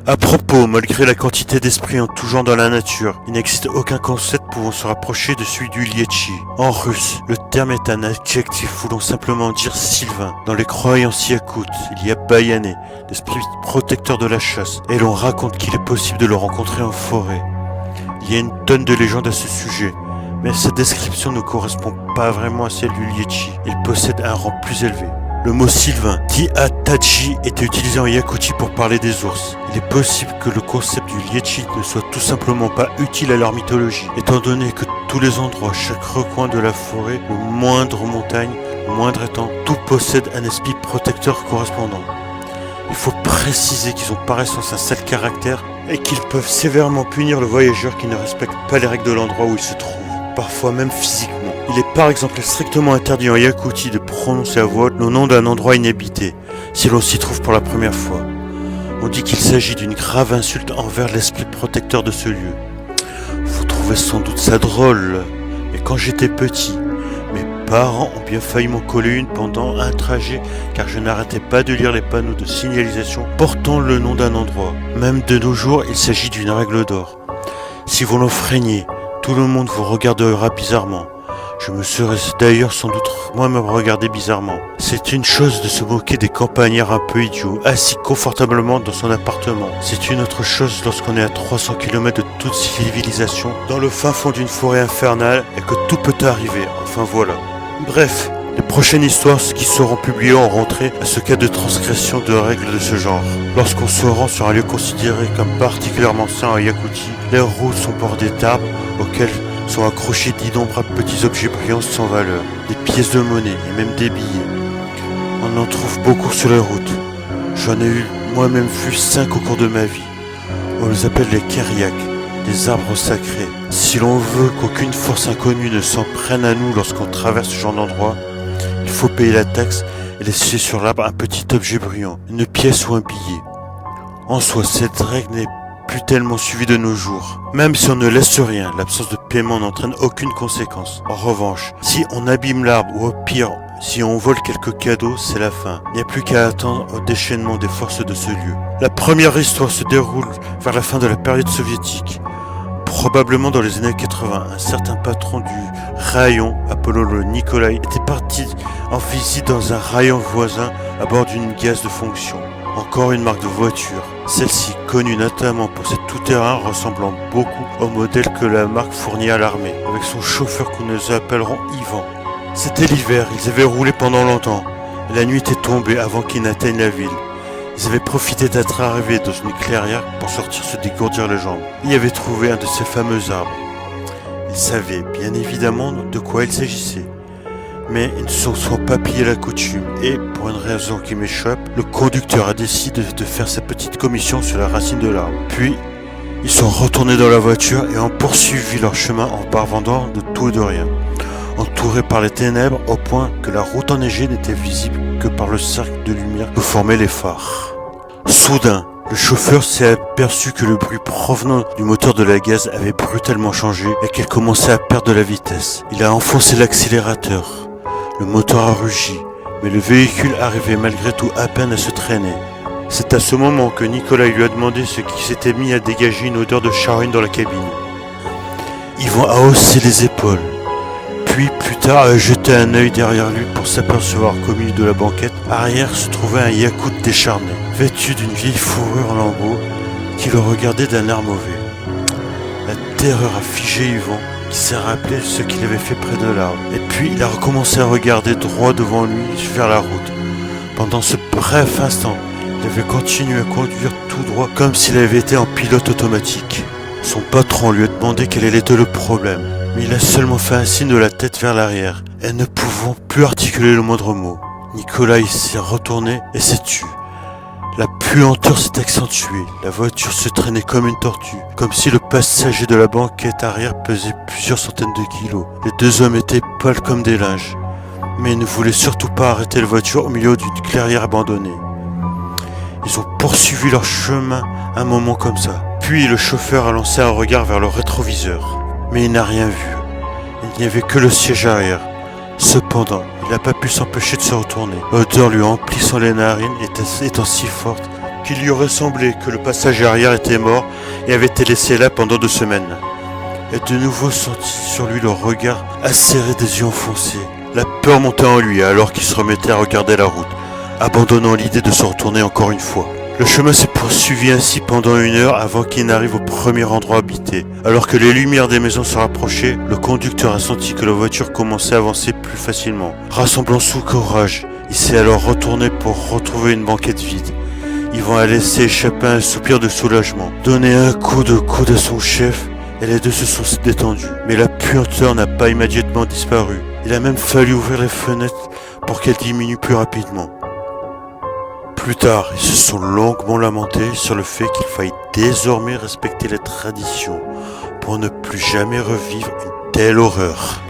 À propos, malgré la quantité d'esprits en tout genre dans la nature, il n'existe aucun concept pouvant se rapprocher de celui du Lietchi. En russe, le terme est un adjectif voulant simplement dire sylvain. Dans les croyances yakoutes, il y a Bayané, l'esprit protecteur de la chasse, et l'on raconte qu'il est possible de le rencontrer en forêt. Il y a une tonne de légendes à ce sujet, mais cette description ne correspond pas vraiment à celle du Lietchi. Il possède un rang plus élevé. Le mot sylvain, dit Ataji, était utilisé en Yakoutie pour parler des ours. Il est possible que le concept du Lietchi ne soit tout simplement pas utile à leur mythologie, étant donné que tous les endroits, chaque recoin de la forêt, le moindre montagne, le moindre étang, tout possède un esprit protecteur correspondant. Il faut préciser qu'ils ont par essence un sale caractère et qu'ils peuvent sévèrement punir le voyageur qui ne respecte pas les règles de l'endroit où il se trouve, parfois même physiquement. Il est par exemple strictement interdit en Yakoutie de prononcer à voix haute le nom d'un endroit inhabité, si l'on s'y trouve pour la première fois. On dit qu'il s'agit d'une grave insulte envers l'esprit protecteur de ce lieu. Vous trouvez sans doute ça drôle, mais quand j'étais petit, mes parents ont bien failli m'en coller une pendant un trajet, car je n'arrêtais pas de lire les panneaux de signalisation portant le nom d'un endroit. Même de nos jours, il s'agit d'une règle d'or. Si vous l'enfreignez, tout le monde vous regardera bizarrement. Je me serais d'ailleurs sans doute moi-même regardé bizarrement. C'est une chose de se moquer des campagnards un peu idiots, assis confortablement dans son appartement. C'est une autre chose lorsqu'on est à 300 km de toute civilisation, dans le fin fond d'une forêt infernale, et que tout peut arriver. Enfin voilà. Bref, les prochaines histoires qui seront publiées auront trait à ce cas de transgression de règles de ce genre. Lorsqu'on se rend sur un lieu considéré comme particulièrement sain en Yakoutie, les routes sont bordées d'arbres auxquels sont accrochés d'innombrables petits objets brillants sans valeur, des pièces de monnaie et même des billets. On en trouve beaucoup sur les routes. J'en ai eu moi-même vu 5 au cours de ma vie. On les appelle les kériaks, des arbres sacrés. Si l'on veut qu'aucune force inconnue ne s'en prenne à nous lorsqu'on traverse ce genre d'endroit, il faut payer la taxe et laisser sur l'arbre un petit objet brillant, une pièce ou un billet. En soi, cette règle n'est plus tellement suivi de nos jours. Même si on ne laisse rien, l'absence de paiement n'entraîne aucune conséquence. En revanche, si on abîme l'arbre ou au pire, si on vole quelques cadeaux, c'est la fin. Il n'y a plus qu'à attendre au déchaînement des forces de ce lieu. La première histoire se déroule vers la fin de la période soviétique. Probablement dans les années 80, un certain patron du rayon, Apollo le Nikolai, était parti en visite dans un rayon voisin à bord d'une gaz de fonction. Encore une marque de voiture. Celle-ci, connue notamment pour ses tout-terrain ressemblant beaucoup au modèle que la marque fournit à l'armée, avec son chauffeur que nous appellerons Ivan. C'était l'hiver, ils avaient roulé pendant longtemps. La nuit était tombée avant qu'ils n'atteignent la ville. Ils avaient profité d'être arrivés dans une clairière pour sortir se dégourdir les jambes. Ils y avaient trouvé un de ces fameux arbres. Ils savaient bien évidemment de quoi il s'agissait. Mais ils ne se sont pas pliés à la coutume et, pour une raison qui m'échappe, le conducteur a décidé de faire sa petite commission sur la racine de l'arbre. Puis, ils sont retournés dans la voiture et ont poursuivi leur chemin en parvendant de tout et de rien, entourés par les ténèbres au point que la route enneigée n'était visible que par le cercle de lumière que formaient les phares. Soudain, le chauffeur s'est aperçu que le bruit provenant du moteur de la gaz avait brutalement changé et qu'il commençait à perdre de la vitesse. Il a enfoncé l'accélérateur. Le moteur a rugi, mais le véhicule arrivait malgré tout à peine à se traîner. C'est à ce moment que Nicolas lui a demandé ce qui s'était mis à dégager une odeur de charogne dans la cabine. Yvan a haussé les épaules, puis plus tard a jeté un œil derrière lui pour s'apercevoir qu'au milieu de la banquette arrière se trouvait un yakout décharné, vêtu d'une vieille fourrure en lambeaux, qui le regardait d'un air mauvais. La terreur a figé Yvan, qui s'est rappelé ce qu'il avait fait près de l'arbre. Et puis il a recommencé à regarder droit devant lui vers la route. Pendant ce bref instant, il avait continué à conduire tout droit comme s'il avait été en pilote automatique. Son patron lui a demandé quel était le problème, mais il a seulement fait un signe de la tête vers l'arrière, et ne pouvant plus articuler le moindre mot. Nicolas s'est retourné et s'est tué. La puanteur s'est accentuée, la voiture se traînait comme une tortue, comme si le passager de la banquette arrière pesait plusieurs centaines de kilos. Les deux hommes étaient pâles comme des linges, mais ils ne voulaient surtout pas arrêter la voiture au milieu d'une clairière abandonnée. Ils ont poursuivi leur chemin un moment comme ça. Puis le chauffeur a lancé un regard vers le rétroviseur, mais il n'a rien vu. Il n'y avait que le siège arrière. Cependant, il n'a pas pu s'empêcher de se retourner. L'odeur lui emplissant les narines étant si forte qu'il lui aurait semblé que le passager arrière était mort et avait été laissé là pendant 2 semaines. Et de nouveau sentit sur lui le regard acéré des yeux enfoncés. La peur montait en lui alors qu'il se remettait à regarder la route, abandonnant l'idée de se retourner encore une fois. Le chemin s'est poursuivi ainsi pendant 1 heure avant qu'il n'arrive au premier endroit habité. Alors que les lumières des maisons se rapprochaient, le conducteur a senti que la voiture commençait à avancer plus facilement. Rassemblant son courage, il s'est alors retourné pour retrouver une banquette vide. Yvan a laissé échapper un soupir de soulagement, donné un coup de coude à son chef et les deux se sont détendus. Mais la puanteur n'a pas immédiatement disparu. Il a même fallu ouvrir les fenêtres pour qu'elle diminue plus rapidement. Plus tard, ils se sont longuement lamentés sur le fait qu'il faille désormais respecter les traditions pour ne plus jamais revivre une telle horreur.